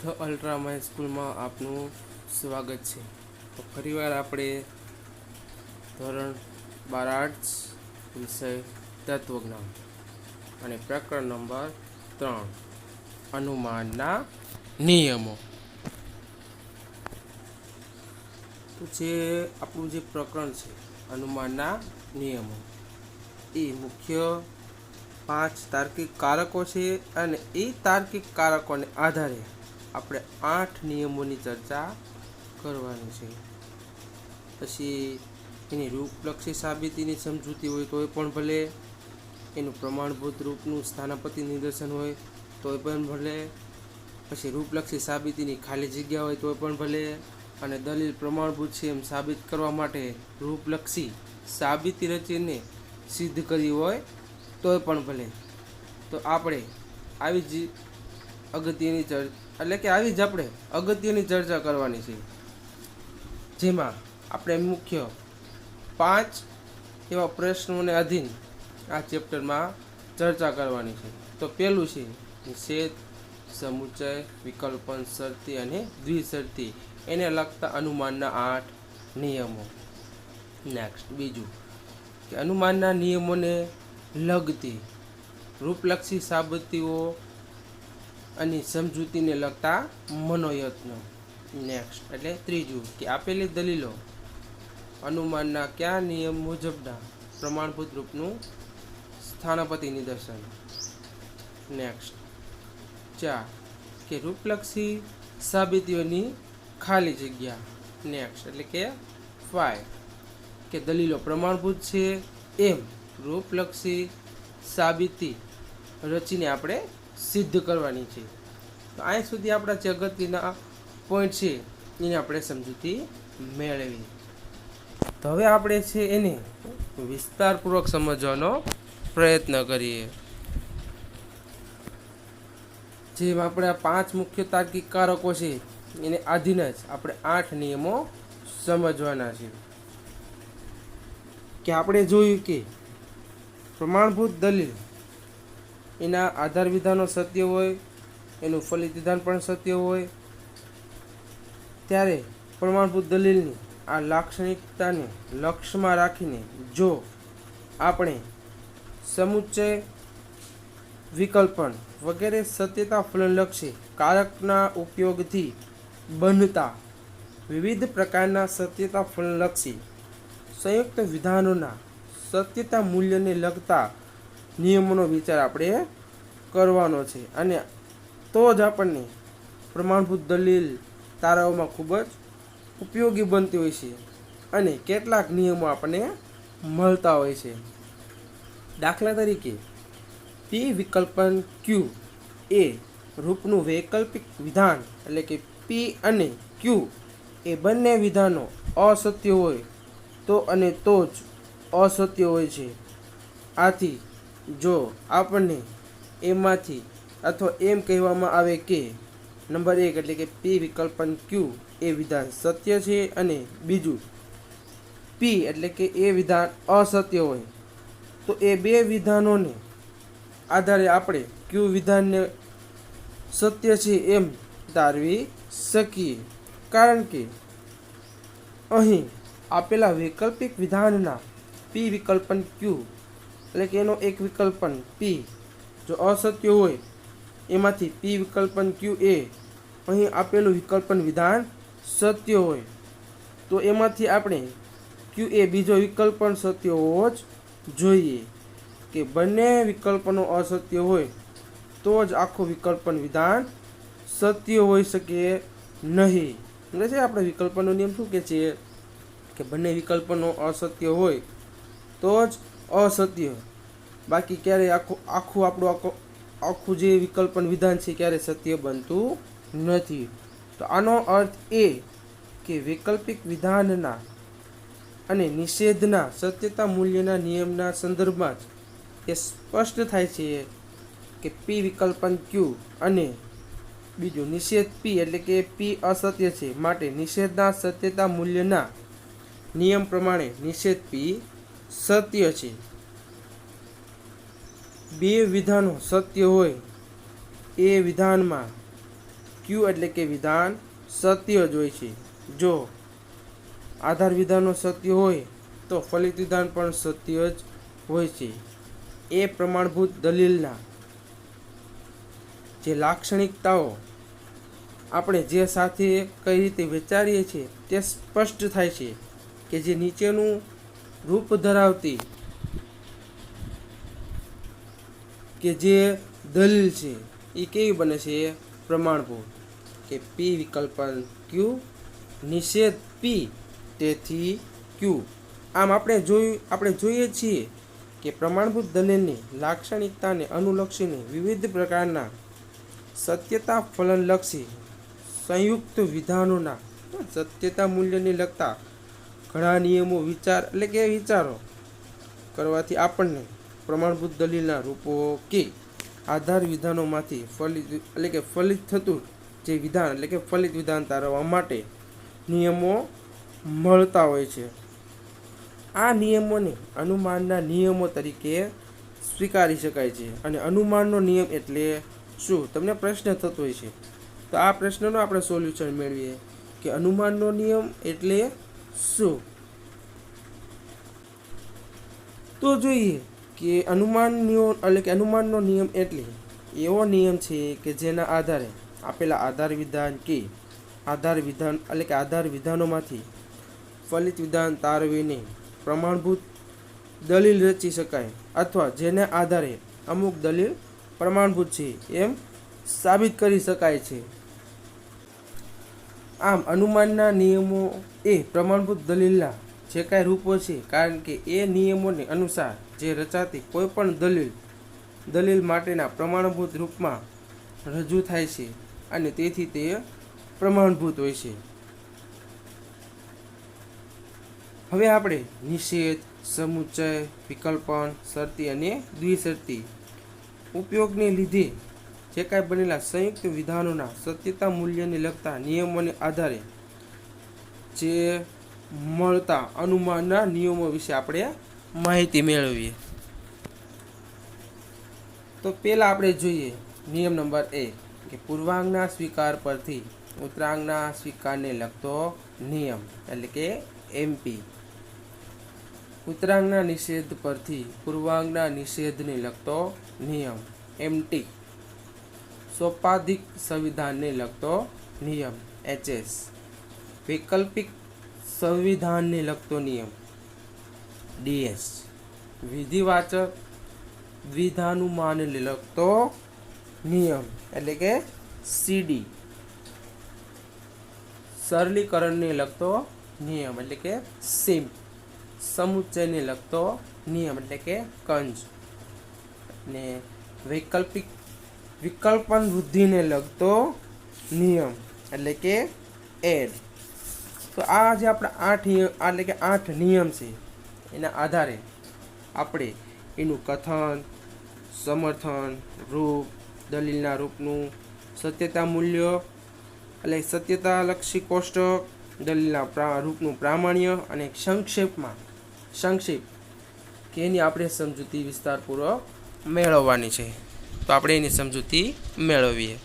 The ultra my સ્કૂલમાં આપનું સ્વાગત છે. તો ફરીવાર આપણે ધોરણ 12 આર્ટ્સ વિષય તત્વજ્ઞાન અને પ્રકરણ નંબર 3 અનુમાનના નિયમો. તો આપણું જે પ્રકરણ છે અનુમાનના નિયમો, એ મુખ્ય 5 તાર્કિક કારકો છે અને એ તાર્કિક કારકોને આધારે આપણે 8 નિયમોની ચર્ચા કરવાની છે. પછી એની રૂપલક્ષી સાબિતીની સમજૂતી હોય તોય પણ ભલે, એનું પ્રમાણભૂત રૂપનું સ્થાનાપતિ નિદર્શન હોય તોય પણ ભલે, પછી રૂપલક્ષી સાબિતીની ખાલી જગ્યા હોય તોય પણ ભલે, અને દલીલ પ્રમાણભૂત છે એમ સાબિત કરવા માટે રૂપલક્ષી સાબિતી રચીને સિદ્ધ કરી હોય તોય પણ ભલે. તો આપણે આવી જ અગત્યની આપણે અગત્યની ચર્ચા કરવાની છે, જેમાં આપણે મુખ્ય 5 એવા પ્રશ્નોને આધીન આ ચેપ્ટરમાં ચર્ચા કરવાની છે. તો પહેલું છે નિષેધ, સમુચ્ચય, વિકલ્પન, શરતી અને દ્વિશરતી, એને લગતા અનુમાનના 8 નિયમો. નેક્સ્ટ, બીજું કે અનુમાનના નિયમોને લગતી રૂપલક્ષી સાબિતીઓ અને સમજૂતીને લગતા મનોયત્નો. નેક્સ્ટ, એટલે ત્રીજું કે આપેલી દલીલો અનુમાનના કયા નિયમ મુજબના પ્રમાણભૂત રૂપનું સ્થાનાપતિ નિદર્શન. નેક્સ્ટ, 4 કે રૂપલક્ષી સાબિતીઓની ખાલી જગ્યા. નેક્સ્ટ, એટલે કે 5 કે દલીલો પ્રમાણભૂત છે એમ રૂપલક્ષી સાબિતી રચીને આપણે સિદ્ધ કરવાની છે. તો અહીં સુધી આપણા જે અગત્યના પોઈન્ટ છે એને આપણે સમજૂતી મેળવી. તો હવે આપણે છે એને વિસ્તારપૂર્વક સમજવાનો પ્રયત્ન કરીએ. જેમ આપણે આ 5 મુખ્ય તાર્કિક કારકો છે એને આધીન જ આપણે 8 નિયમો સમજવાના છે. કે આપણે જોયું કે પ્રમાણભૂત દલીલ એના આધાર વિધાનો સત્ય હોય, એનું ફલિત વિધાન પણ સત્ય હોય, ત્યારે પ્રમાણભૂત દલીલની આ લાક્ષણિકતાને લક્ષ્યમાં રાખીને જો આપણે સમુચ્ચય, વિકલ્પન વગેરે સત્યતા ફલનલક્ષી કારકના ઉપયોગથી બનતા વિવિધ પ્રકારના સત્યતા ફલનલક્ષી સંયુક્ત વિધાનોના સત્યતા મૂલ્યને લગતા નિયમોનો વિચાર આપણે કરવાનો છે, અને તો જ આપણને પ્રમાણભૂત દલીલ તારાઓમાં ખૂબ જ ઉપયોગી બનતી હોય છે અને કેટલાક નિયમો આપણને મળતા હોય છે. દાખલા તરીકે પી વિકલ્પન ક્યુ એ રૂપનું વૈકલ્પિક વિધાન, એટલે કે પી અને ક્યુ એ બંને વિધાનો અસત્ય હોય તો અને તો જ અસત્ય હોય છે. આથી જો આપણને એમાંથી અથવા એમ કહેવામાં આવે કે નંબર 1 એટલે કે પી વિકલ્પન ક્યુ એ વિધાન સત્ય છે અને બીજું પી એટલે કે એ વિધાન અસત્ય હોય, તો એ બે વિધાનોને આધારે આપણે ક્યુ વિધાનને સત્ય છે એમ ધારવી શકીએ, કારણ કે અહીં આપેલા વૈકલ્પિક વિધાનના પી વિકલ્પન ક્યુ એટલે કે એનો એક વિકલ્પન પી જો અસત્ય હોય, એમાંથી પી વિકલ્પન ક્યુ એ અહીં આપેલું વિકલ્પન વિધાન સત્ય હોય, તો એમાંથી આપણે ક્યુ એ બીજો વિકલ્પ પણ સત્ય હોવો જ જોઈએ. કે બંને વિકલ્પનો અસત્ય હોય તો જ આખું વિકલ્પન વિધાન સત્ય હોઈ શકે નહીં. એટલે છે આપણે વિકલ્પનો નિયમ શું કહે છે કે બંને વિકલ્પનો અસત્ય હોય તો જ અસત્ય, બાકી ક્યારેય આખું જે વિકલ્પન વિધાન છે ક્યારે સત્ય બનતું નથી. તો આનો અર્થ એ કે વૈકલ્પિક વિધાનના અને નિષેધના સત્યતા મૂલ્યના નિયમના સંદર્ભમાં જ એ સ્પષ્ટ થાય છે કે પી વિકલ્પન ક્યુ અને બીજું નિષેધ પી એટલે કે પી અસત્ય છે, માટે નિષેધના સત્યતા મૂલ્યના નિયમ પ્રમાણે નિષેધ પી સત્ય છે. બે વિધાનો સત્ય હોય એ વિધાનમાં ક્યુ એટલે કે વિધાન સત્ય જ હોય છે. જો આધાર વિધાનો સત્ય હોય તો ફલિત વિધાન પણ સત્ય જ હોય છે. એ પ્રમાણભૂત દલીલના જે લાક્ષણિકતાઓ આપણે જે સાથે કઈ રીતે વિચારીએ છીએ તે સ્પષ્ટ થાય છે કે જે નીચેનું રૂપ ધરાવતી કે જે દલીલ છે એ કેવી બને છે? પ્રમાણભૂત. કે પી વિકલ્પન ક્યુ, નિષેધ પી, તેથી ક્યુ. આમ આપણે જોઈએ છીએ કે પ્રમાણભૂત દલીલની લાક્ષણિકતાને અનુલક્ષીને વિવિધ પ્રકારના સત્યતા ફલનલક્ષી સંયુક્ત વિધાનોના સત્યતા મૂલ્યને લગતા ઘણા નિયમો વિચારો કરવાથી આપણને પ્રમાણભૂત દલીલના રૂપો કે આધાર વિધાનોમાંથી ફલિત થતું જે વિધાન ફલિત વિધાન તારવવા માટે નિયમો મળતા હોય છે. આ નિયમોને અનુમાનના નિયમો તરીકે સ્વીકારી શકાય છે. અને અનુમાનનો નિયમ એટલે શું? તમને પ્રશ્ન થતો હોય છે, તો આ પ્રશ્નનો આપણે સોલ્યુશન મેળવીએ કે અનુમાનનો નિયમ એટલે શું. તો જોઈએ કે અનુમાનનો નિયમ એટલે એવો નિયમ છે કે જેના આધારે આપેલા આધાર વિધાનોમાંથી ફલિત વિધાન તારવીને પ્રમાણભૂત દલીલ રચી શકાય, અથવા જેના આધારે અમુક દલીલ પ્રમાણભૂત છે એમ સાબિત કરી શકાય છે. આમ અનુમાનના નિયમો એ પ્રમાણભૂત દલીલના જે કાંઈ રૂપો છે, કારણ કે એ નિયમોને અનુસાર જે રચાતી કોઈ પણ દલીલ માટેના પ્રમાણભૂત રૂપમાં રજૂ થાય છે અને તેથી તે પ્રમાણભૂત હોય છે. હવે આપણે નિષેધ, સમુચ્ચય, વિકલ્પન, શરતી અને દ્વિશરતી ઉપયોગને લીધે જે કાંઈ બનેલા સંયુક્ત વિધાનોના સત્યતા મૂલ્યને લગતા નિયમોને આધારે જે મળતા અનુમાનના નિયમો વિશે આપણે માહિતી મેળવીએ. તો પહેલાં આપણે જોઈએ નિયમ નંબર 1 કે પૂર્વાંગના સ્વીકાર પરથી ઉત્તરાંગના સ્વીકારને લગતો નિયમ એટલે કે એમપી. ઉત્તરાંગના નિષેધ પરથી પૂર્વાંગના નિષેધને લગતો નિયમ એમટી. સોપાધિક સંવિધાનને લગતો નિયમ એચએસ. વૈકલ્પિક સંવિધાનને લગતો નિયમ ડીએસ. વિધિવાચક દ્વિધાનુમાનને લગતો નિયમ એટલે કે સીડી. સરલીકરણને લગતો નિયમ એટલે કે સિમ્પ. સમુચ્ચયને લગતો નિયમ એટલે કે કંજ. ને વિકલ્પન વૃદ્ધિને લગતો નિયમ એટલે કે એડ. તો આ જે આપણા 8 નિયમ છે એના આધારે આપણે એનું કથન, સમર્થન, રૂપ, દલીલના રૂપનું, સત્યતા મૂલ્ય એટલે સત્યતાલક્ષી કોષ્ટક, દલીલના રૂપનું પ્રામાણ્ય અને સંક્ષેપ કે એની આપણે સમજૂતી વિસ્તારપૂર્વક મેળવવાની છે. તો આપણે એની સમજૂતી મેળવીએ.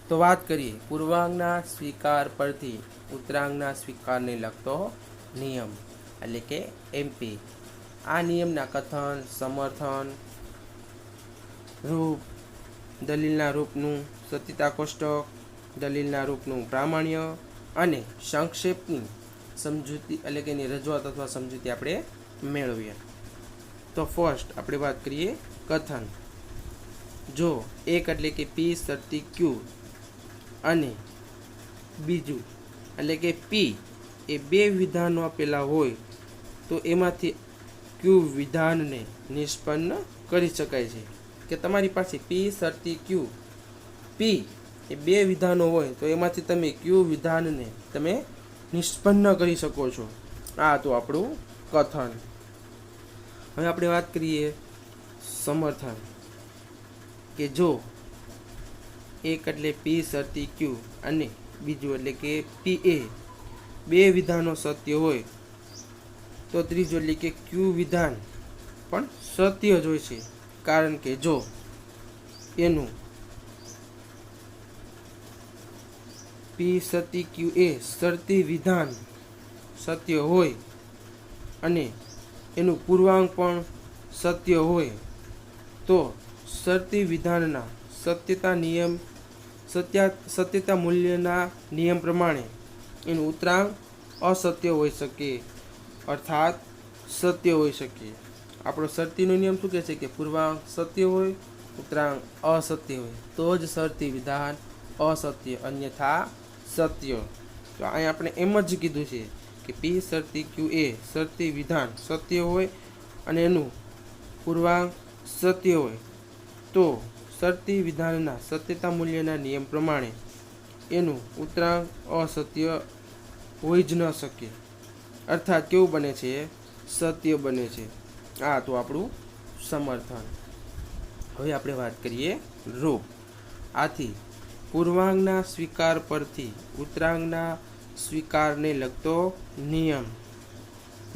તો વાત કરીએ પૂર્વાંગના સ્વીકાર પરથી ઉત્તરાંગના સ્વીકારને લગતો નિયમ એટલે કે એમપી. આ નિયમના કથન, સમર્થન, રૂપ, દલીલના રૂપનું સત્યતા કોષ્ટક, દલીલના રૂપનું પ્રામાણ્ય અને સંક્ષેપની સમજૂતી એટલે કે એની રજૂઆત અથવા સમજૂતી આપણે મેળવીએ. તો ફર્સ્ટ આપણે વાત કરીએ કથન. જો એક એટલે કે પી શરતી ક્યુ અને બીજું એટલે કે પી એ 2 વિધાનો આપેલા હોય તો એમાંથી ક્યુ વિધાનને નિષ્પન્ન કરી શકાય છે. કે તમારી પાસે પી શરતી ક્યુ, પી એ 2 વિધાનો હોય તો એમાંથી તમે ક્યુ વિધાનને તમે નિષ્પન્ન કરી શકો છો. આ તો આપણું કથન. હવે આપણે વાત કરીએ સમર્થન. કે જો એક એટલે પી શરતી ક્યુ અને બીજું એટલે કે પી એ 2 વિધાનો સત્ય હોય તો ત્રીજું એટલે કે ક્યુ વિધાન પણ સત્ય જ હોય છે, કારણ કે જો એનું પી સતી ક્યુ એ શરતી વિધાન સત્ય હોય અને એનું પૂર્વાંક પણ સત્ય હોય તો શરતી વિધાનના સત્યતા મૂલ્યના નિયમ પ્રમાણે એનું ઉત્તરાંક અસત્ય હોઈ શકે, અર્થાત સત્ય હોઈ શકે. આપણો શરતીનો નિયમ શું કહે છે કે પૂર્વાંક સત્ય હોય, ઉત્તરાંક અસત્ય હોય તો જ શરતી વિધાન અસત્ય, અન્યથા સત્ય. તો અહીં આપણે એમ જ કીધું છે કે પી શરતી ક્યુ એ શરતી વિધાન સત્ય હોય અને એનું પૂર્વાંક સત્ય હોય તો શરતી વિધાનના સત્યતા મૂલ્યના નિયમ પ્રમાણે એનું ઉત્તરાંક અસત્ય હોઈ જ ન શકે, અર્થાત કેવું બને છે? સત્ય બને છે. આ તો આપણું સમર્થન. હવે આપણે વાત કરીએ રૂપ. આથી પૂર્વાંકના સ્વીકાર પરથી ઉત્તરાંકના સ્વીકારને લગતો નિયમ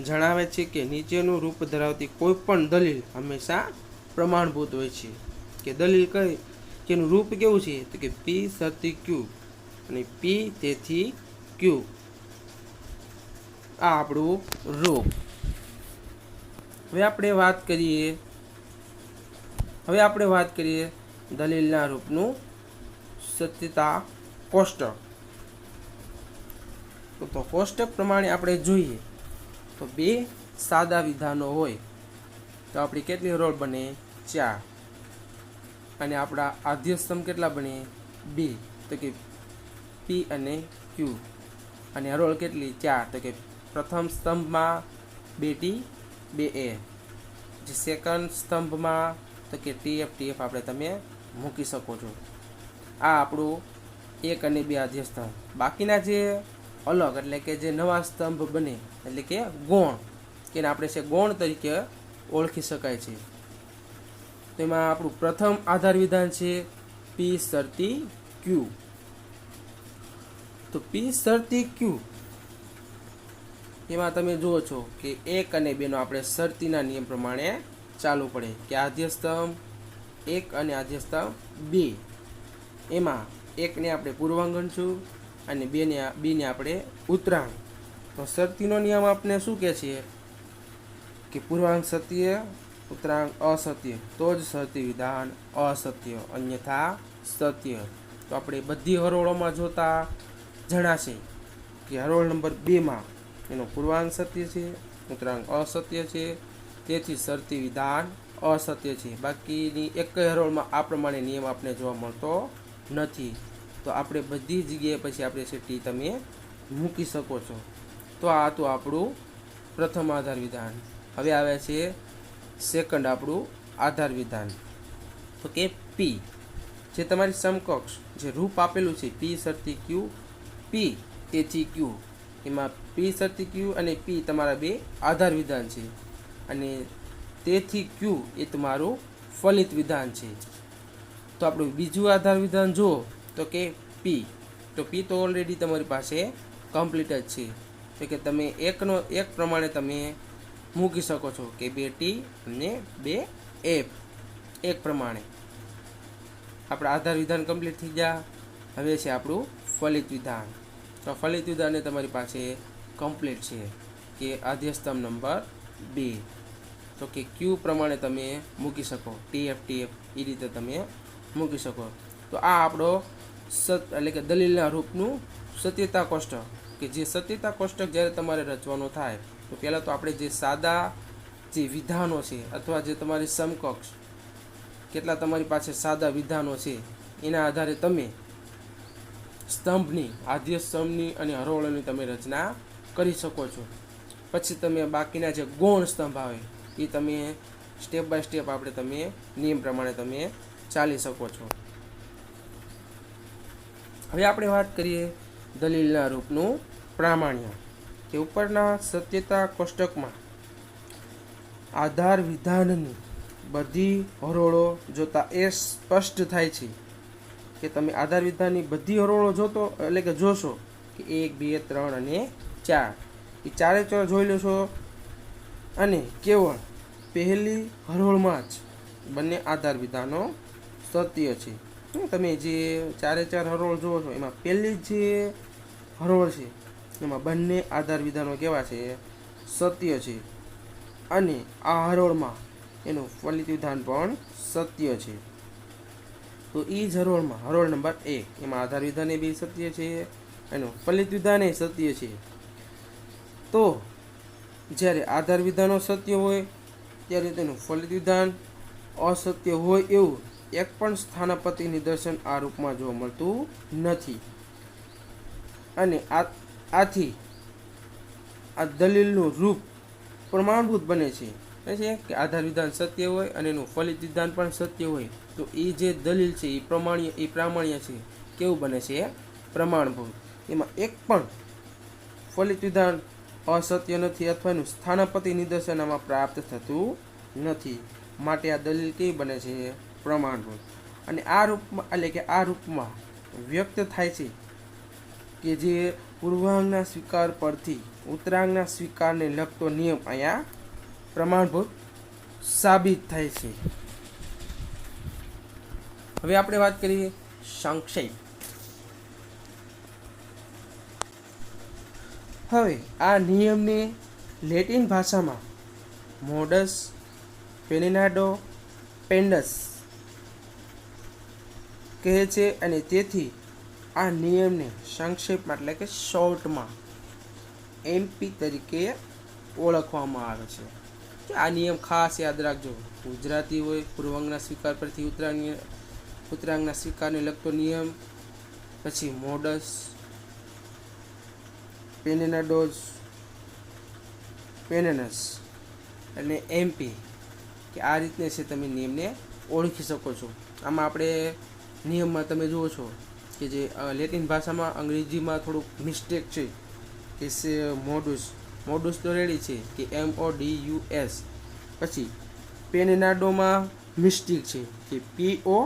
જણાવે છે કે નીચેનું રૂપ ધરાવતી કોઈ પણ દલીલ હંમેશા પ્રમાણભૂત હોય છે. કે દલીલ કઈ કે એનું રૂપ કેવું છે તો કે પી શરતી ક્યુ અને પી તેથી ક્યુ. આ આપણું રૂપ. હવે આપણે વાત કરીએ દલીલના રૂપનું સત્યતા કોષ્ટક. તો કોષ્ટક પ્રમાણે આપણે જોઈએ તો બે સાદા વિધાનો હોય તો આપણી કેટલી હરોળ બને? 4. અને આપણા આદ્ય સ્તંભ કેટલા બને? 2. તો કે પી અને ક્યુ. અને હરોળ કેટલી? 4. તો કે પ્રથમ સ્તંભમાં 2T 2A, જે સેકન્ડ સ્તંભમાં તો કે TF આપણે તમે મૂકી શકો છો. આ આપણું 1 અને 2 આદ્ય સ્તંભ. બાકીના જે અલગ એટલે કે જે નવા સ્તંભ બને એટલે કે ગૌણ, કે આપણે છે ગૌણ તરીકે ઓળખી શકાય છે. તેમાં આપણું પ્રથમ આધાર વિધાન છે પી શરતી ક્યુ. તો પી શરતી ક્યુ એમાં તમે જુઓ છો કે 1 અને 2 નો આપણે શરતીના નિયમ પ્રમાણે ચાલવું પડે કે આદ્ય સ્તંભ 1 અને આદ્ય સ્તંભ 2. એમાં 1 ને આપણે પૂર્વાંક ગણશું અને 2 ને આપણે ઉત્તરાંક. તો શરતીનો નિયમ આપણે શું કહે છે કે પૂર્વાંક સત્ય, ઉત્તરાંક અસત્ય તો જ શરતી વિધાન અસત્ય, અન્યથા સત્ય. તો આપણે બધી હરોળોમાં જોતા જણાશે કે હરોળ નંબર 2માં એનો પૂર્વાંક સત્ય છે, ઉત્તરાંક અસત્ય છે, તેથી શરતી વિધાન અસત્ય છે. બાકીની એક હરોળમાં આ પ્રમાણે નિયમ આપણે જોવા મળતો નથી. તો આપણે બધી જગ્યાએ પછી આપણે ટી તમે મૂકી શકો છો. તો આ તો આપણું પ્રથમ આધાર વિધાન. હવે આવે છે સેકન્ડ આપણું આધાર વિધાન. તો કે પી, જે તમારી સમકક્ષ જે રૂપ આપેલું છે પી શરતી ક્યુ, પી તેથી ક્યુ. એમાં પી શરતી ક્યુ અને પી તમારા બે આધાર વિધાન છે અને તેથી ક્યુ એ તમારું ફલિત વિધાન છે. તો આપણું બીજું આધાર વિધાન જુઓ તો કે પી. તો પી તો ઓલરેડી તમારી પાસે કમ્પ્લીટ જ છે. તો કે તમે એક પ્રમાણે તમે મૂકી શકો છો કે 2T અને 2F એક પ્રમાણે. આપણા આધાર વિધાન કમ્પ્લીટ થઈ ગયા. હવે છે આપણું ફલિત વિધાન. તો ફલિત વિધાન તમારી પાસે કમ્પ્લીટ છે કે આદ્ય સ્તંભ નંબર 2. તો કે ક્યુ પ્રમાણે તમે મૂકી શકો, TF એ રીતે તમે મૂકી શકો. તો આ આપણો એટલે કે દલીલના રૂપનું સત્યતા કોષ્ટક. કે જે સત્યતા કોષ્ટક જ્યારે તમારે રચવાનો થાય તો પહેલાં તો આપણે જે સાદા જે વિધાનો છે અથવા જે તમારી સમકક્ષ કેટલા તમારી પાસે સાદા વિધાનો છે એના આધારે તમે સ્તંભની, આદ્ય સ્તંભની અને હરોળોની તમે રચના કરી શકો છો. પછી તમે બાકીના જે ગૌણ સ્તંભ આવે એ તમે સ્ટેપ બાય સ્ટેપ આપણે તમે નિયમ પ્રમાણે તમે ચાલી શકો છો. હવે આપણે વાત કરીએ દલીલના રૂપનું પ્રામાણ્ય. કે ઉપરના સત્યતા કોષ્ટકમાં આધાર વિધાનની બધી હરોળો જોતા એ સ્પષ્ટ થાય છે કે તમે આધાર વિધાનની બધી હરોળો જોતો એટલે કે જોશો કે 1, 2, 3 અને 4 એ ચારે ચાર જોઈ લેશો અને કેવળ પહેલી હરોળમાં જ બંને આધાર વિધાનો સત્ય છે તમે જે ચારે ચાર હરોળ જુઓ છો એમાં પહેલી જે હરોળ છે એમાં બંને આધાર વિધાનો કેવા છે? સત્ય છે. અને આ હરોળમાં એનું ફલિત વિધાન પણ સત્ય છે. તો એ જ હરોળમાં હરોળ નંબર 1 એમાં આધાર વિધાન એ બી સત્ય છે, એનું ફલિત વિધાન એ સત્ય છે. તો જ્યારે આધાર વિધાનો સત્ય હોય ત્યારે તેનું ફલિત વિધાન અસત્ય હોય એવું એક પણ સ્થાનાપતિ નિદર્શન આ રૂપમાં જોવા મળતું નથી. અને આથી આ દલીલનું રૂપ પ્રમાણભૂત બને છે કે આધાર વિધાન સત્ય હોય અને એનું ફલિત વિધાન પણ સત્ય હોય તો એ જે દલીલ છે એ પ્રામાણ્ય છે. કેવું બને છે? પ્રમાણભૂત. એમાં એક પણ ફલિત વિધાન અસત્ય નથી અથવા એનું સ્થાનાપતિ નિદર્શન આમાં પ્રાપ્ત થતું નથી. માટે આ દલીલ કેવી બને છે? પ્રમાણભૂત. અને આ રૂપમાં એટલે કે આ રૂપમાં વ્યક્ત થાય છે કે જે પૂર્વાંગના સ્વીકાર પરથી ઉત્તરાંગના સ્વીકારને લગતો નિયમ અહીંયા પ્રમાણભૂત સાબિત થાય છે. હવે આપણે વાત કરીએ સંક્ષેપ. હવે આ નિયમને લેટિન ભાષામાં મોડસ ફેર્ડિનાન્ડો પેન્ડસ કહે છે અને તેથી આ નિયમને સંક્ષેપમાં એટલે કે શોર્ટમાં MP તરીકે ઓળખવામાં આવે છે. આ નિયમ ખાસ યાદ રાખજો. ગુજરાતી હોય પૂર્વાંગના સ્વીકાર પરથી ઉત્તરાંગના સ્વીકારને લગતો નિયમ, પછી મોડસ ફેર્ડિનાન્ડોસ પેનેનસ અને MP કે આ રીતને છે તમે નિયમને ઓળખી શકો છો. આમાં આપણે નિયમમાં તમે જુઓ છો કે જે લેટિન ભાષામાં અંગ્રેજીમાં થોડુંક મિસ્ટેક છે કે મોડુસ તો રેડી છે કે MODUS. પછી ફેર્ડિનાન્ડોમાં મિસ્ટેક છે કે PONENDO.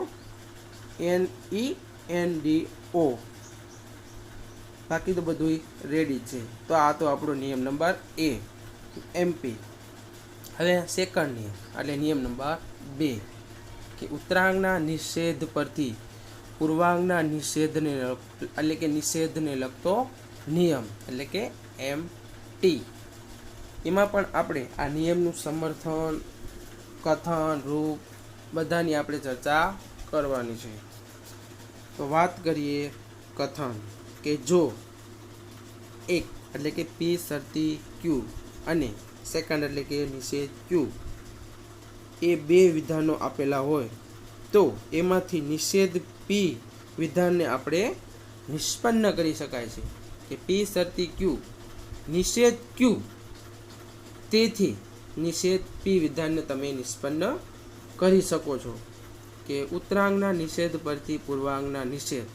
બાકી તો બધું રેડી છે. તો આ તો આપણો નિયમ નંબર A MP. હવે સેકન્ડ નિયમ એટલે નિયમ નંબર 2 કે ઉત્તરાંગના નિષેધ પરથી પૂર્વાંગના નિષેધને એટલે કે નિષેધને લગતો નિયમ એટલે કે MT. એમાં પણ આપણે આ નિયમનું સમર્થન, કથન, રૂપ બધાની આપણે ચર્ચા કરવાની છે. તો વાત કરીએ કથન કે જો એક એટલે કે P શરતી Q અને સેકન્ડ એટલે કે નિષેધ Q એ બે વિધાનો આપેલા હોય તો એમાંથી નિષેધ P વિધાનને આપણે નિષ્પન્ન કરી શકાય છે કે P શરતી Q નિષેધ Q. તેથી નિષેધ P વિધાનને તમે નિષ્પન્ન કરી શકો છો કે ઉત્તરાંગના નિષેધ પરથી પૂર્વાંગના નિષેધ.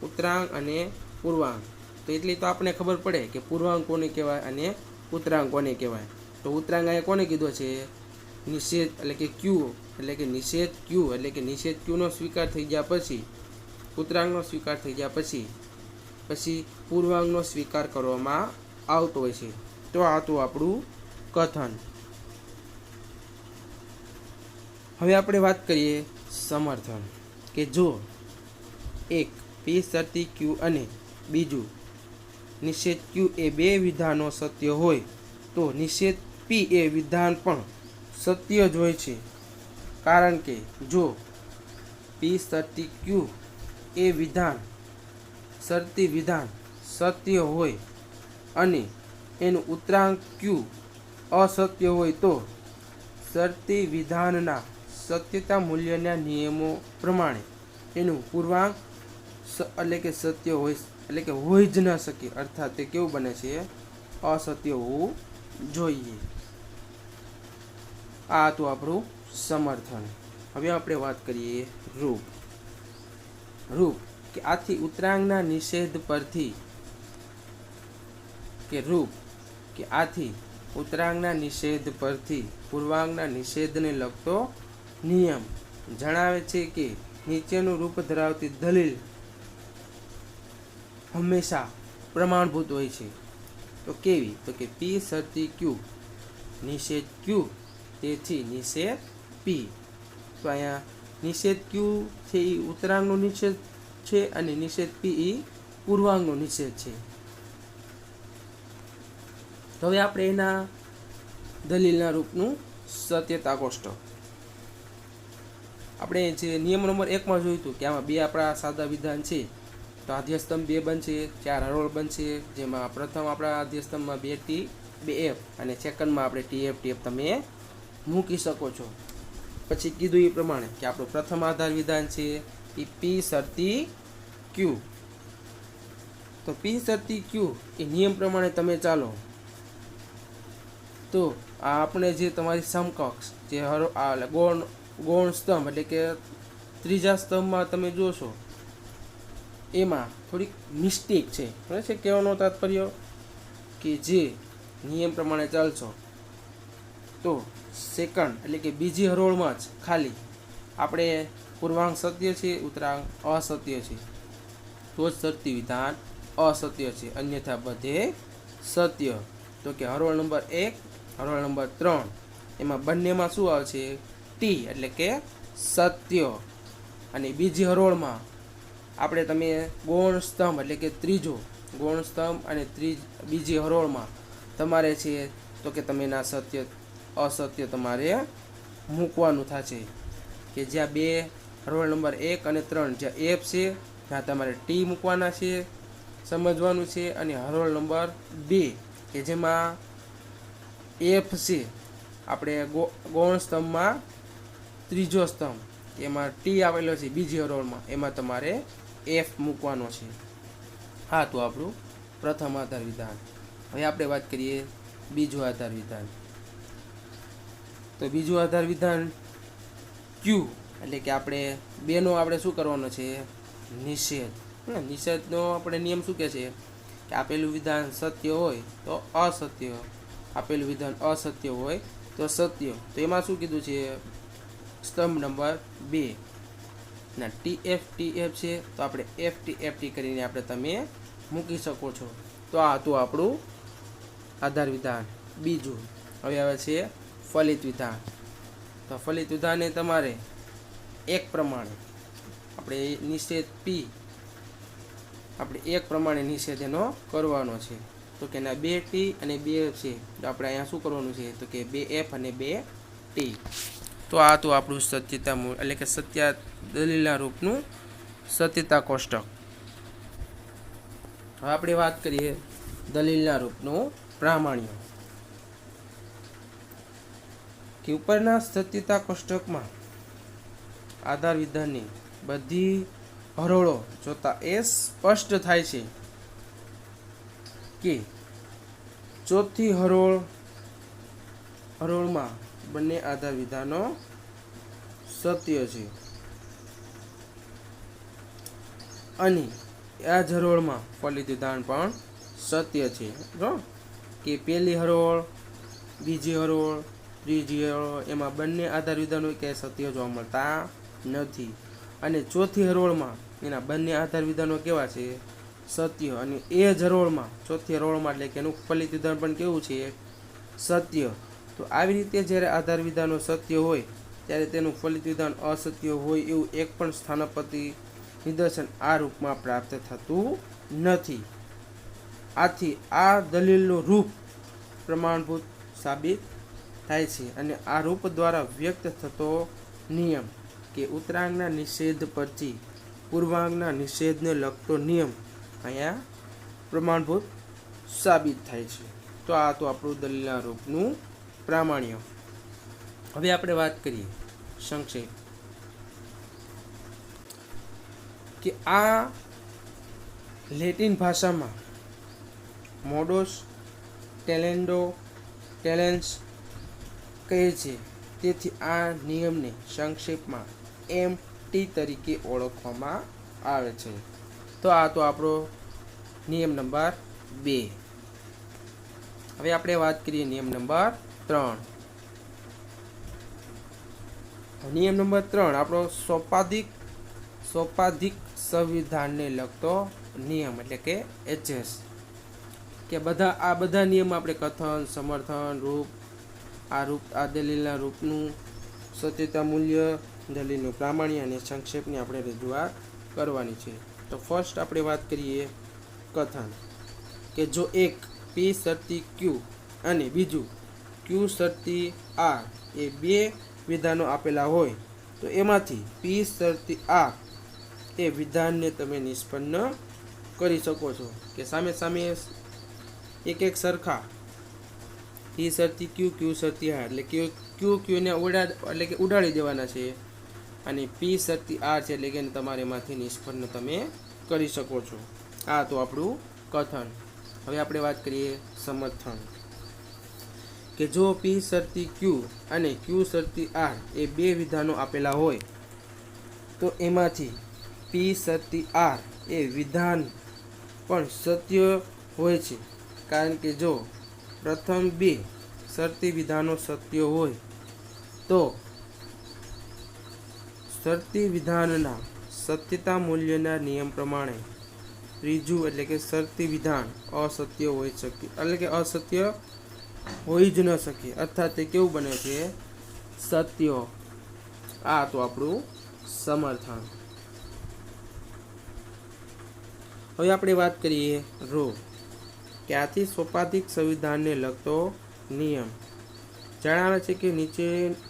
ઉત્તરાંગ અને પૂર્વાંગ તો એટલી તો આપણે ખબર પડે કે પૂર્વાંગ કોને કહેવાય અને ઉત્તરાંગ કોને કહેવાય. તો ઉત્તરાંગ અહીંયા કોને કીધો છે? નિષેધ એટલે કે Q એટલે કે નિષેધ Q એટલે કે નિષેધ Qનો સ્વીકાર થઈ ગયા પછી ઉત્તરાંગનો સ્વીકાર થઈ ગયા પછી પૂર્વાંગનો સ્વીકાર કરવામાં આવતો હોય છે. તો આ તો આપણું કથન. હવે આપણે વાત કરીએ સમર્થન કે જો એક P શરતી Q અને બીજું નિષેધ Q એ બે વિધાનો સત્ય હોય તો નિષેધ P એ વિધાન પણ સત્ય જ હોય છે. કારણ કે જો P શરતી Q એ શરતી વિધાન સત્ય હોય અને એનું ઉત્તરાંગ Q અસત્ય હોય તો શરતી વિધાનના સત્યતા મૂલ્યના નિયમો પ્રમાણે એનું પૂર્વાંગ એટલે કે સત્ય હોય એટલે કે હોઈ જ ન શકે. અર્થાત તે કેવું બને છે? અસત્ય હોવું જોઈએ. આ તો આપણું સમર્થન. હવે આપણે વાત કરીએ રૂપ કે આથી ઉત્તરાંગના નિષેધ પરથી ઉત્તરાંગના નિષેધ પરથી પૂર્વાંગના નિષેધને લગતો નિયમ જણાવે છે કે નીચેનું રૂપ ધરાવતી દલીલ હંમેશા પ્રમાણભૂત હોય છે. તો કેવી? તો કે P શરતી Q નિષેધ Q તેથી નિષેધ P. તો અહીંયા નિષેધ ક્યુ છે એ ઉત્તરાંગનો નિષેધ છે અને નિષેધ પી એ પૂર્વાંગનો નિષેધ છે. તો હવે આપણે એના દલીલના રૂપનું સત્યતા કોષ્ટક આપણે જે નિયમ નંબર 1માં જોયું હતું કે આમાં બે આપણા સાદા વિધાન છે. તો આદ્યસ્તંભ 2 બનશે, 4 હરોળ બનશે, જેમાં પ્રથમ આપણા આદ્યસ્તંભમાં 2 ટી 2 એફ અને સેકન્ડમાં આપણે ટીએફ ટીએફ તમે મૂકી શકો છો. પછી કીધું એ પ્રમાણે કે આપણું પ્રથમ આધાર વિધાન છે એ પી શરતી ક્યુ. તો પી શરતી ક્યુ એ નિયમ પ્રમાણે તમે ચાલો તો આ આપણે જે તમારી સમકક્ષ જે ગૌણ સ્તંભ એટલે કે ત્રીજા સ્તંભમાં તમે જોશો એમાં થોડીક મિસ્ટેક છે. બરાબર છે, કહેવાનો તાત્પર્ય કે જે નિયમ પ્રમાણે ચાલશો તો સેકન્ડ એટલે કે બીજી હરોળમાં જ ખાલી આપણે પૂર્વાંગ સત્ય છે, ઉત્તરાંગ અસત્ય છે, તો જ શરતી વિધાન અસત્ય છે, અન્યથા બધે સત્ય. તો કે હરોળ નંબર 1 હરોળ નંબર 3 એમાં બંનેમાં શું આવશે? ટી એટલે કે સત્ય. અને બીજી હરોળમાં આપણે તમે ગૌણ સ્તંભ એટલે કે ત્રીજો ગૌણ સ્તંભ અને બીજી હરોળમાં તમારે છે તો કે તમે એના સત્ય અસત્ય તમારે મૂકવાનું થશે. કે જ્યાં બે હરોળ નંબર 1 અને 3 જ્યાં એફ છે ત્યાં તમારે ટી મૂકવાના છે, સમજવાનું છે. અને હરોળ નંબર 2 કે જેમાં એફ છે આપણે ગૌણ સ્તંભમાં ત્રીજો સ્તંભ એમાં ટી આવેલો છે બીજી હરોળમાં, એમાં તમારે એફ મૂકવાનો છે. હા, તો આપણું પ્રથમ આધાર વિધાન. હવે આપણે વાત કરીએ બીજું આધાર વિધાન. તો બીજું આધાર વિધાન ક્યુ એટલે કે આપણે બેનો આપણે શું કરવાનો છે? નિષેધ. નિષેધનો આપણે નિયમ શું કહે છે કે આપેલું વિધાન સત્ય હોય તો અસત્ય, આપેલું વિધાન અસત્ય હોય તો સત્ય. તો એમાં શું કીધું છે? સ્તંભ નંબર 2 ના ટીએફ ટીએફ છે તો આપણે એફ ટી કરીને આપણે તમે મૂકી શકો છો. તો આ હતું આપણું આધાર વિધાન બીજું. હવે આવે છે ફલિત વિધાન. તો ફલિત વિધાન એ તમારે એક પ્રમાણે આપણે નિષેધ પી આપણે એક પ્રમાણે નિષેધ એનો કરવાનો છે. તો કે એના 2 ટી અને 2 એફ છે તો આપણે અહીંયા શું કરવાનું છે? તો કે 2 એફ અને 2 ટી. તો આ તો આપણું સત્યતા એટલે કે દલીલના રૂપનું સત્યતા કોષ્ટક. હવે આપણે વાત કરીએ દલીલના રૂપનું પ્રામાણ્ય. કે ઉપરના સત્યતા કોષ્ટકમાં આધાર વિધાનની બધી હરોળો જોતા એ સ્પષ્ટ થાય છે કે ચોથી હરોળમાં બંને આધાર વિધાનો સત્ય છે અને આ જ હરોળમાં ફલિત વિધાન પણ સત્ય છે. કે પહેલી હરોળ, બીજી હરોળ, ત્રીજી હરોળ એમાં બંને આધાર વિધાનો કે સત્ય જોવા મળતા નથી. અને ચોથી હરોળમાં એના બંને આધાર વિધાનો કેવા છે? સત્ય. અને એ જ હરોળમાં ચોથી હરોળમાં એટલે કે એનું ફલિત વિધાન પણ કેવું છે? સત્ય. તો આવી રીતે જ્યારે આધાર વિધાનો સત્ય હોય ત્યારે તેનું ફલિત વિધાન અસત્ય હોય એવું એક પણ સ્થાનાપતિ નિદર્શન આ રૂપમાં પ્રાપ્ત થતું નથી. આથી આ દલીલનું રૂપ પ્રમાણભૂત સાબિત થાય છે. અને આ રૂપ દ્વારા વ્યક્ત થતો નિયમ કે ઉત્તરાંગના નિષેધ પરથી પૂર્વાંગના નિષેધને લગતો નિયમ અહીંયા પ્રમાણભૂત સાબિત થાય છે. તો આ તો આપણું દલીલના રૂપનું પ્રામાણ્ય. હવે આપણે વાત કરીએ સંક્ષેપ કે આ લેટિન ભાષામાં મોડોસ ટેલેન્સ કહે છે. તેથી આ નિયમને સંક્ષેપમાં MT તરીકે ઓળખવામાં આવે છે. તો આ તો આપણો નિયમ નંબર 2. હવે આપણે વાત કરીએ નિયમ નંબર 3. નિયમ નંબર 3 આપણો સોપાધિક સંવિધાનને લગતો નિયમ એટલે કે HS. કે આ બધા નિયમ આપણે કથન, સમર્થન, રૂપ, આ દલીલના રૂપનું સત્યતા મૂલ્ય, દલીલનું પ્રામાણ્ય અને સંક્ષેપની આપણે રજૂઆત કરવાની છે. તો ફર્સ્ટ આપણે વાત કરીએ કથન, કે જો એક પી શરતી ક્યુ અને બીજું ક્યુ શરતી આર એ બે વિધાનો આપેલા હોય તો એમાંથી પી શરતી આર એ વિધાનને તમે નિષ્પન્ન કરી શકો છો. કે સામે સામે એક એક સરખા પી શરતી ક્યુ ક્યુ શરતી આર એટલે ક્યુ ક્યુને ઉડાડી દેવાના છે અને પી શરતી આર છે એટલે કે તમારે એમાંથી નિષ્પન્ન તમે કરી શકો છો. આ તો આપણું કથન. હવે આપણે વાત કરીએ સમર્થન, કે જો પી શરતી ક્યુ અને ક્યુ શરતી આર એ બે વિધાનો આપેલા હોય તો એમાંથી પી શરતી આર એ વિધાન પણ સત્ય હોય છે, કારણ કે જો પ્રથમ બે શરતી વિધાનો સત્ય હોય તો શરતી વિધાનના સત્યતા મૂલ્યના નિયમ પ્રમાણે ત્રીજું એટલે કે શરતી વિધાન અસત્ય હોઈ શકે, એટલે કે અસત્ય હોઈ જ ન શકે, અર્થાત તે કેવું બને છે? સત્ય. આ તો આપણું સમર્થન. હવે આપણે વાત કરીએ રો, કે આથી સોપાધિક સંવિધાનને લગતો નિયમ જણાવે છે કે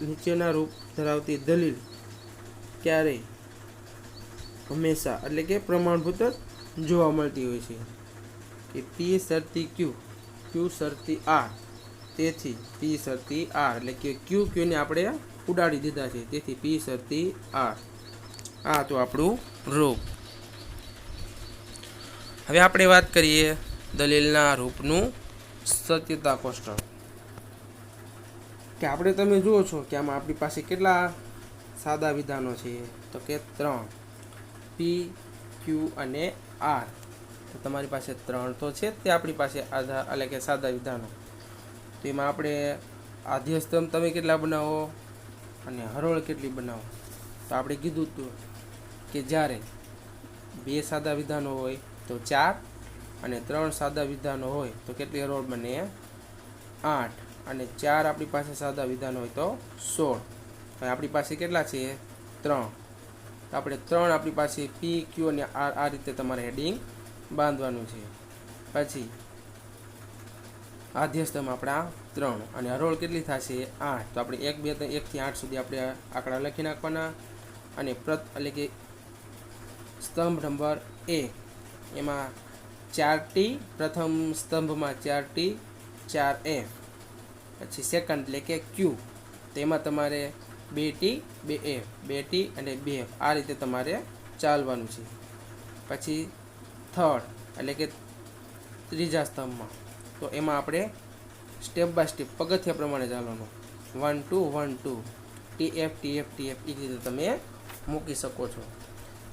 નીચેના રૂપ ધરાવતી દલીલ ક્યારેય હંમેશા એટલે કે પ્રમાણભૂત જોવા મળતી હોય છે. કે પી શરતી ક્યુ ક્યુ શરતી આર, તેથી પી શરતી આર એટલે કે ક્યુને આપણે ઉડાડી દીધા છે, તેથી પી શરતી આર. આ તો આપણું રૂપ. હવે આપણે વાત કરીએ દલીલના રૂપનું સત્યતા કોષ્ટક, કે આપણે તમે જુઓ છો કે આમાં આપણી પાસે કેટલા સાદા વિધાનો છે? તો કે 3, પી ક્યુ અને આર. તો તમારી પાસે 3 તો છે તે આપણી પાસે આધાર એટલે કે સાદા વિધાનો. તો એમાં આપણે આદ્ય સ્તંભ તમે કેટલા બનાવો અને હરોળ કેટલી બનાવો? તો આપણે કીધું હતું કે જ્યારે 2 સાદા વિધાનો હોય તો 4 અને 3 સાદા વિધાનો હોય તો કેટલી હરોળ બને? 8 અને 4 આપણી પાસે સાદા વિધાનો હોય તો 16. હવે આપણી પાસે કેટલા છે? 3. તો આપણે 3 આપણી પાસે પી ક્યુ અને આર આ રીતે તમારે હેડિંગ બાંધવાનું છે. પછી આદ્યસ્તંભ આપણા 3 અને હરોળ કેટલી થશે? 8. તો આપણે 1 2 3 1 થી 8 સુધી આપણે આંકડા લખી નાખવાના. અને એટલે કે સ્તંભ નંબર 1 એમાં 4T, પ્રથમ સ્તંભમાં 4T 4F, પછી સેકન્ડ એટલે કે ક્યુ તેમાં તમારે 2T 2F 2T અને 2F આ રીતે તમારે ચાલવાનું છે. પછી થર્ડ એટલે કે ત્રીજા સ્તંભમાં તો એમાં આપણે સ્ટેપ બાય સ્ટેપ પગથિયા પ્રમાણે ચાલવાનું, 1 2 1 2 TF TF TF એ રીતે તમે મૂકી શકો છો.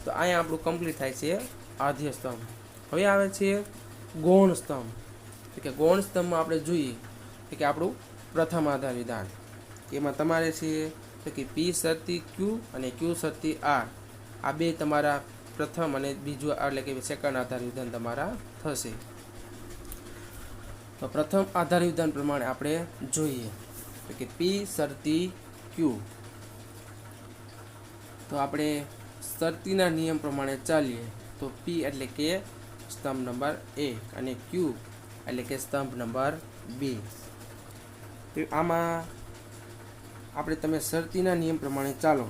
તો અહીંયા આપણું કમ્પ્લીટ થાય છે આદ્ય સ્તંભ. હવે આવે છે ગૌણ સ્તંભ. તો કે ગૌણ સ્તંભમાં આપણે જોઈએ કે આપણું પ્રથમ આધાર વિધાન, એમાં તમારે છે તો કે પી શરતી ક્યુ અને ક્યુ શરતી આર આ બે તમારા પ્રથમ અને બીજું એટલે કે સેકન્ડ આધાર વિધાન તમારા થશે. તો પ્રથમ આધાર વિધાન પ્રમાણે આપણે જોઈએ તો કે પી શરતી ક્યુ. તો આપણે શરતીના નિયમ પ્રમાણે ચાલીએ તો પી એટલે કે સ્તંભ નંબર 1 અને ક્યુ એટલે કે સ્તંભ નંબર 2. તો આમાં આપણે તમે શરતીના નિયમ પ્રમાણે ચાલો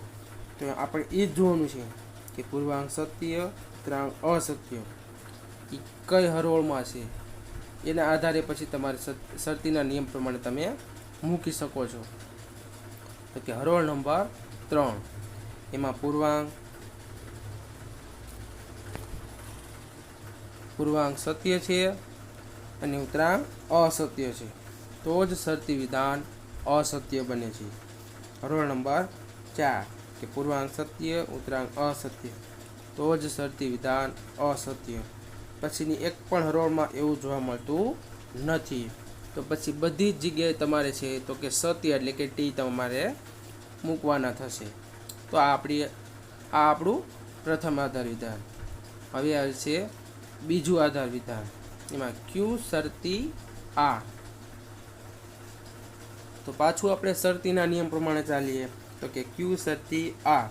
તો આપણે એ જ જોવાનું છે કે પૂર્વાંક સત્ય ઉત્તરાંક અસત્ય એ કઈ હરોળમાં છે, એના આધારે પછી તમારે શરતીના નિયમ પ્રમાણે તમે મૂકી શકો છો. તો કે હરોળ નંબર 3 એમાં પૂર્વાંક સત્ય છે અને ઉત્તરાંક અસત્ય છે, તો જ શરતી વિધાન અસત્ય બને છે. હરોળ નંબર 4 કે પૂર્વાંક સત્ય ઉત્તરાંક અસત્ય, તો જ શરતી વિધાન અસત્ય. પછીની એક પણ હરોળમાં એવું જોવા મળતું નથી. તો પછી બધી જ જગ્યાએ તમારે છે તો કે સત્ય એટલે કે ટી તમારે મૂકવાના થશે. તો આ આપણું પ્રથમ આધાર વિધાન. હવે આવે છે બીજું આધાર વિધાન, એમાં ક્યુ શરતી આર. તો પાછું આપણે શરતીના નિયમ પ્રમાણે ચાલીએ તો કે ક્યુ શરતી આર,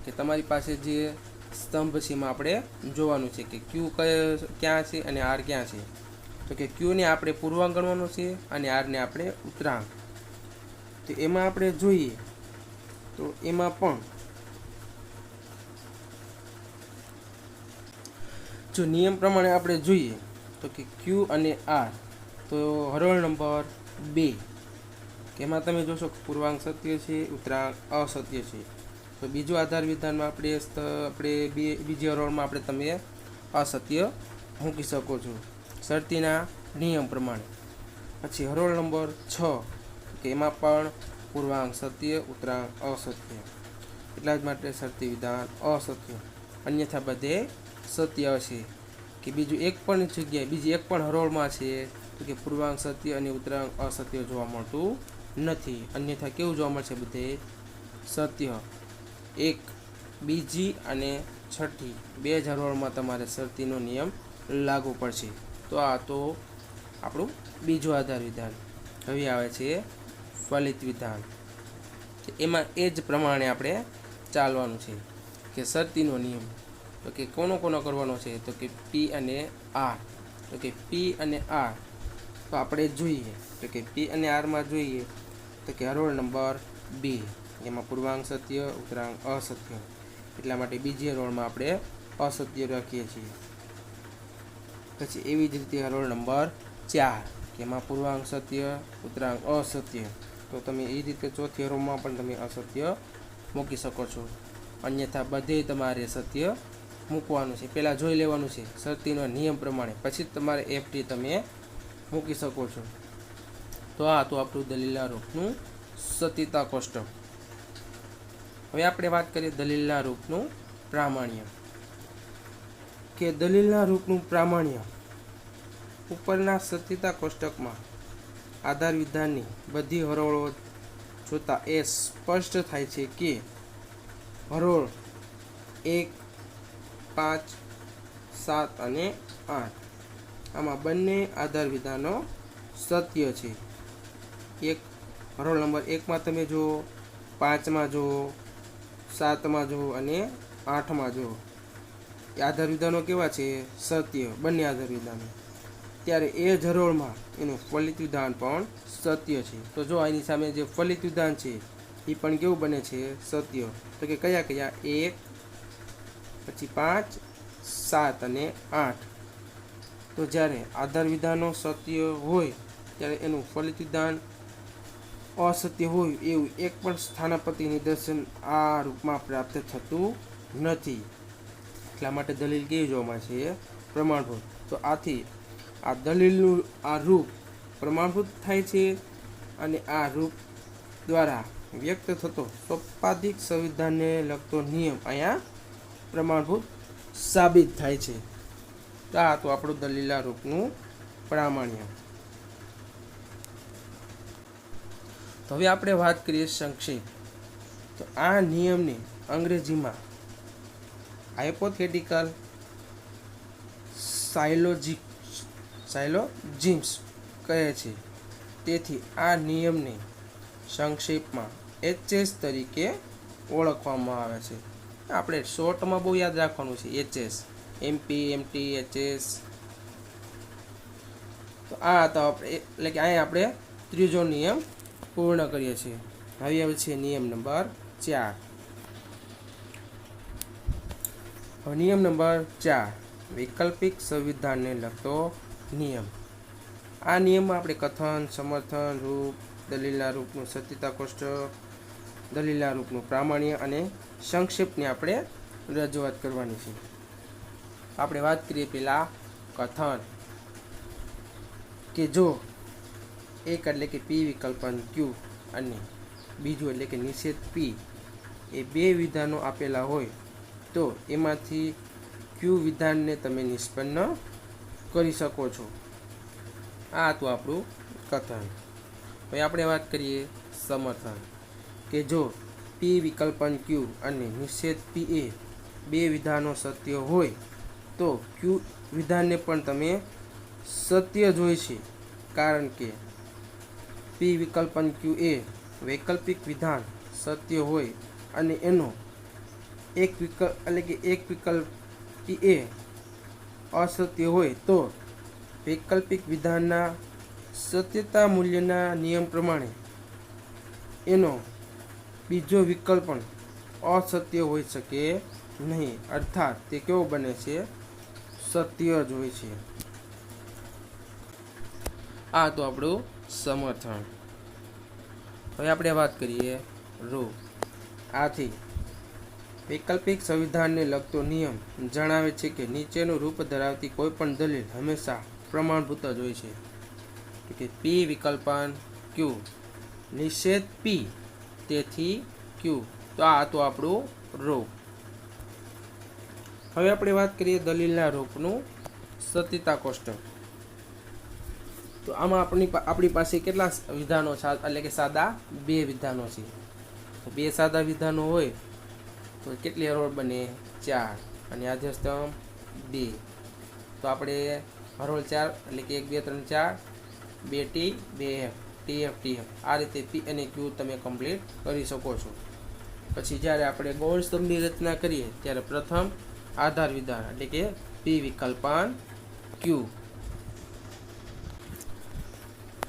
કે તમારી પાસે જે સ્તંભ છે એમાં આપણે જોવાનું છે કે ક્યુ ક્યાં છે અને આર ક્યાં છે. તો કે ક્યુને આપણે પૂર્વાંક ગણવાનો છે અને આરને આપણે ઉત્તરાંક. તો એમાં આપણે જોઈએ તો એમાં પણ જો નિયમ પ્રમાણે આપણે જોઈએ તો કે ક્યુ અને આર, તો હરોળ નંબર 2, કે એમાં તમે જોશો કે પૂર્વાંક સત્ય છે, ઉત્તરાંક અસત્ય છે. તો બીજો આધાર વિધાનમાં આપણે બીજી હરોળમાં આપણે તમે અસત્ય મૂકી શકો છો શરતીના નિયમ પ્રમાણે. પછી હરોળ નંબર 6, કે એમાં પણ પૂર્વાંક સત્ય, ઉત્તરાંક અસત્ય, એટલા જ માટે શરતી વિધાન અસત્ય, અન્યથા બધે સત્ય છે. કે બીજું એક પણ જગ્યાએ બીજી એક પણ હરોળમાં છે તો કે પૂર્વાંક સત્ય અને ઉત્તરાંક અસત્ય જોવા મળતું નથી, અન્યથા કેવું જોવા મળશે? બધે સત્ય. એક, બીજી અને છઠ્ઠી બે જ હરોળમાં તમારે શરતીનો નિયમ લાગુ પડશે. તો આ તો આપણું બીજું આધાર વિધાન. હવે આવે છે ફલિત વિધાન. એમાં એ જ પ્રમાણે આપણે ચાલવાનું છે કે શરતીનો નિયમ તો કે કોનો કરવાનો છે? તો કે પી અને આર. તો કે પી અને આર તો આપણે જોઈએ તો કે પી અને આરમાં જોઈએ તો કે હરોળ નંબર 2, એમાં પૂર્વાંક સત્ય, ઉત્તરાંક અસત્ય, એટલા માટે બીજી હરોળમાં આપણે અસત્ય રાખીએ છીએ. પછી એવી જ રીતે હરોળ નંબર 4, કે એમાં પૂર્વાંક સત્ય, ઉત્તરાંક અસત્ય, તો તમે એ રીતે ચોથી હરોળમાં પણ તમે અસત્ય મૂકી શકો છો, અન્યથા બધે તમારે સત્ય મૂકવાનું છે. પહેલાં જોઈ લેવાનું છે શરતીનો નિયમ પ્રમાણે, પછી જ તમારે એફટી તમે મૂકી શકો છો. તો આ તો આપણું દલીલના રૂપનું સત્યતા કોષ્ટક. હવે આપણે વાત કરીએ દલીલના રૂપનું પ્રામાણ્ય. કે દલીલના રૂપનું પ્રામાણ્ય ઉપરના સત્યતા કોષ્ટકમાં આધાર વિધાનની બધી હરોળો જોતા એ સ્પષ્ટ થાય છે કે હરોળ 1, 5, 7 અને 8 આમાં બંને આધાર વિધાનો સત્ય છે. એક હરોળ નંબર 1માં તમે જુઓ, 5માં જુઓ, 7માં જુઓ અને 8માં જુઓ, એ આધાર વિધાનો કેવા છે? સત્ય, બંને આધાર વિધાનો. ત્યારે એ જ હરોળમાં એનું ફલિત વિધાન પણ સત્ય છે. તો જો આની સામે જે ફલિત વિધાન છે એ પણ કેવું બને છે? સત્ય. તો કે કયા કયા? 1, પછી 5, 7 અને 8. તો જ્યારે આધાર વિધાનો સત્ય હોય ત્યારે એનું ફલિત વિધાન અસત્ય હોય એવું એક પણ સ્થાનાપતિ નિદર્શન આ રૂપમાં પ્રાપ્ત થતું નથી. એટલા માટે દલીલ કેવી જોવા મળે છે? પ્રમાણભૂત. તો આથી આ દલીલનું આ રૂપ પ્રમાણભૂત થાય છે અને આ રૂપ દ્વારા વ્યક્ત થતો સોપાધિક સંવિધાનને લગતો નિયમ અહીંયા પ્રમાણભૂત સાબિત થાય છે. તો આ તો આપણું દલીલના રૂપનું પ્રામાણ્ય. તો હવે આપણે વાત કરીએ સંક્ષેપ. તો આ નિયમને અંગ્રેજીમાં હાઇપોથેટિકલ સાયલોજિમ્સ કહે છે. તેથી આ નિયમને સંક્ષેપમાં HS તરીકે ઓળખવામાં આવે છે. આપણે શોર્ટમાં બહુ યાદ રાખવાનું છે HS, MP, MT, HS. તો આ તો આપણે એટલે કે અહીંયા આપણે ત્રીજો નિયમ પૂર્ણ કરીએ છીએ. હવે આવે છે નિયમ નંબર 4. નિયમ નંબર 4 વૈકલ્પિક સંવિધાનને લગતો નિયમ. આ નિયમમાં આપણે કથન, સમર્થન રૂપ, દલીલના રૂપનું સત્યતા કોષ્ટક, દલીલના રૂપનું પ્રામાણ્ય અને સંક્ષેપની આપણે રજૂઆત કરવાની છે. આપણે વાત કરીએ પહેલાં કથન. કે જો એક એટલે કે પી વિકલ્પન ક્યુ અને બીજું એટલે કે નિષેધ પી એ બે વિધાનો આપેલા હોય તો એમાંથી ક્યુ વિધાનને તમે નિષ્પન્ન કરી શકો છો. આ તો આપણું કથન. હવે આપણે વાત કરીએ સમર્થન. કે જો પી વિકલ્પન ક્યુ અને નિષેધ પી એ બે વિધાનો સત્ય હોય તો ક્યુ વિધાનને પણ તમે સત્ય જોઈ છે, કારણ કે પી વિકલ્પન ક્યુ એ વૈકલ્પિક વિધાન સત્ય હોય અને એનો એક વિકલ્પ એટલે કે એક વિકલ્પ એ અસત્ય હોય તો વૈકલ્પિક વિધાનના સત્યતા મૂલ્યના નિયમ પ્રમાણે એનો બીજો વિકલ્પ પણ અસત્ય હોઈ શકે નહીં, અર્થાત તે કેવો બને છે? સત્ય જ હોય છે. આ તો આપણું સમર્થન. હવે આપણે વાત કરીએ રૂ. આથી વૈકલ્પિક સંવિધાનને લગતો નિયમ જણાવે છે કે નીચેનું રૂપ ધરાવતી કોઈ પણ દલીલ હંમેશા પ્રમાણભૂત જ હોય છે. કે પી વિકલ્પન ક્યુ, નિષેધ પી, તેથી ક્યુ. તો આ તો આપણું રૂપ. હવે આપણે વાત કરીએ દલીલના રૂપનું સત્યતા કોષ્ટક. તો આમાં આપણી પાસે કેટલા વિધાનો છે? એટલે કે સાદા 2 વિધાનો છે. તો 2 સાદા વિધાનો હોય તો કેટલી હરોળ બને? 4. અને આદ્યસ્તંભ 2. તો આપણે હરોળ 4 એટલે કે 1 2 3 4, 2 ટી 2 એફ, ટીએફ ટીએફ. આ રીતે પી અને ક્યુ તમે કમ્પ્લીટ કરી શકો છો. પછી જ્યારે આપણે ગૌણ સ્તંભની રચના કરીએ ત્યારે પ્રથમ આધાર વિધાન એટલે કે પી વિકલ્પન ક્યુ.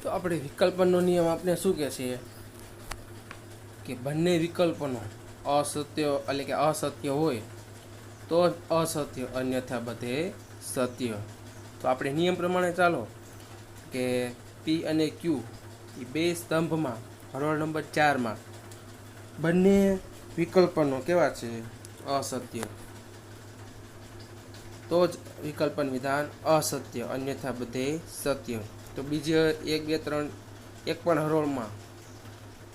તો આપણે વિકલ્પનનો નિયમ આપણે શું કહે છે કે બંને વિકલ્પનો અસત્ય એટલે કે અસત્ય હોય તો જ અસત્ય, અન્યથા બધે સત્ય. તો આપણે નિયમ પ્રમાણે ચાલો કે પી અને ક્યુ એ 2 સ્તંભમાં હરોળ નંબર 4માં બંને વિકલ્પનો કેવા છે? અસત્ય. તો જ વિકલ્પન વિધાન અસત્ય, અન્યથા બધે સત્ય. તો બીજે 1 2 3 એક પણ હરોળમાં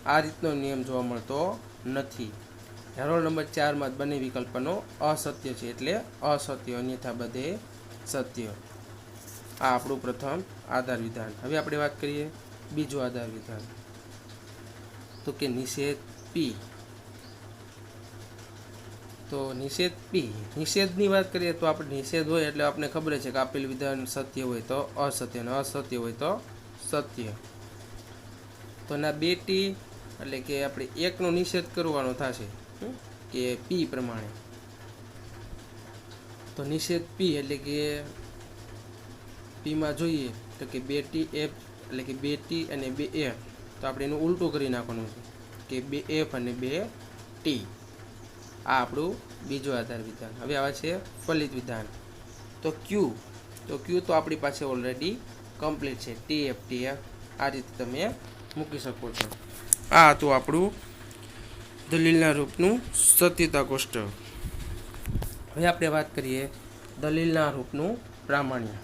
આ રીતનો નિયમ જોવા મળતો નથી. હરોળ નંબર 4માં જ બંને વિકલ્પનો અસત્ય છે એટલે અસત્ય, અન્યથા બધે સત્ય. આ આપણું પ્રથમ આધાર વિધાન. હવે આપણે વાત કરીએ બીજું આધાર વિધાન. તો કે નિષેધ પી. તો નિષેધ પી, નિષેધની વાત કરીએ તો આપણે નિષેધ હોય એટલે આપણે ખબર છે કે આપેલ વિધાન સત્ય હોય તો અસત્ય અને અસત્ય હોય તો સત્ય. તો ના 2 ટી એટલે કે આપણે એકનો નિષેધ કરવાનો થશે કે પી પ્રમાણે. તો નિષેધ પી એટલે કે પીમાં જોઈએ તો કે 2 ટી એફ એટલે કે 2 ટી અને 2 એફ. તો આપણે એનું ઉલટું કરી નાખવાનું છે કે 2 એફ અને 2 ટી. આ આપણું બીજું આધાર વિધાન. હવે આવે છે ફલિત વિધાન. તો ક્યુ. તો ક્યુ તો આપણી પાસે ઓલરેડી કમ્પ્લીટ છે, ટીએફ ટીએફ. આ રીતે તમે મૂકી શકો છો. આ હતું આપણું દલીલના રૂપનું સત્યતા કોષ્ટક. હવે આપણે વાત કરીએ દલીલના રૂપનું પ્રામાણ્ય.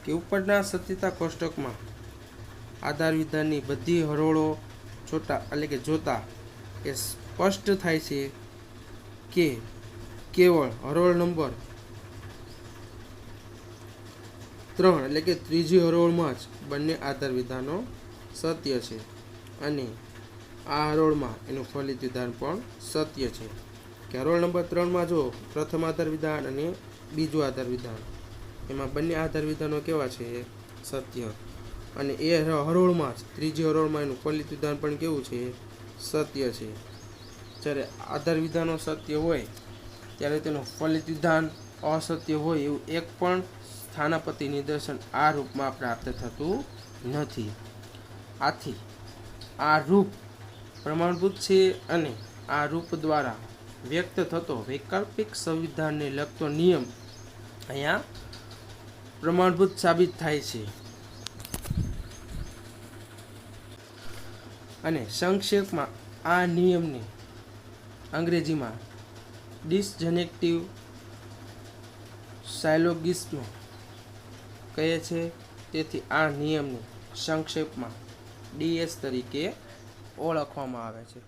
કે ઉપરના સત્યતા કોષ્ટકમાં આધાર વિધાનની બધી હરોળો જોતા એ સ્પષ્ટ થાય છે કે કેવળ હરોળ નંબર 3 એટલે કે ત્રીજી હરોળમાં જ બંને આધાર વિધાનો સત્ય છે અને આ હરોળમાં એનું ફલિત વિધાન પણ સત્ય છે. કે હરોળ નંબર 3માં જો પ્રથમ આધાર વિધાન અને બીજું આધાર વિધાન, એમાં બંને આધાર વિધાનો કેવા છે? સત્ય. અને એ હરોળમાં જ ત્રીજી હરોળમાં એનું ફલિત વિધાન પણ કેવું છે? સત્ય છે. જ્યારે આધાર વિધાનો સત્ય હોય ત્યારે તેનું ફલિત વિધાન અસત્ય હોય એવું એક પણ સ્થાનાપતિ નિદર્શન આ રૂપમાં પ્રાપ્ત થતું નથી. આથી આ રૂપ પ્રમાણભૂત છે અને આ રૂપ દ્વારા વ્યક્ત થતો વૈકલ્પિક સંવિધાનને લગતો નિયમ અહીંયા પ્રમાણભૂત સાબિત થાય છે. અને સંક્ષેપમાં આ નિયમને અંગ્રેજીમાં ડિસજનેક્ટિવ સાયલોગિસ્મ કહે છે. તેથી આ નિયમને સંક્ષેપમાં ડીએસ તરીકે ઓળખવામાં આવે છે.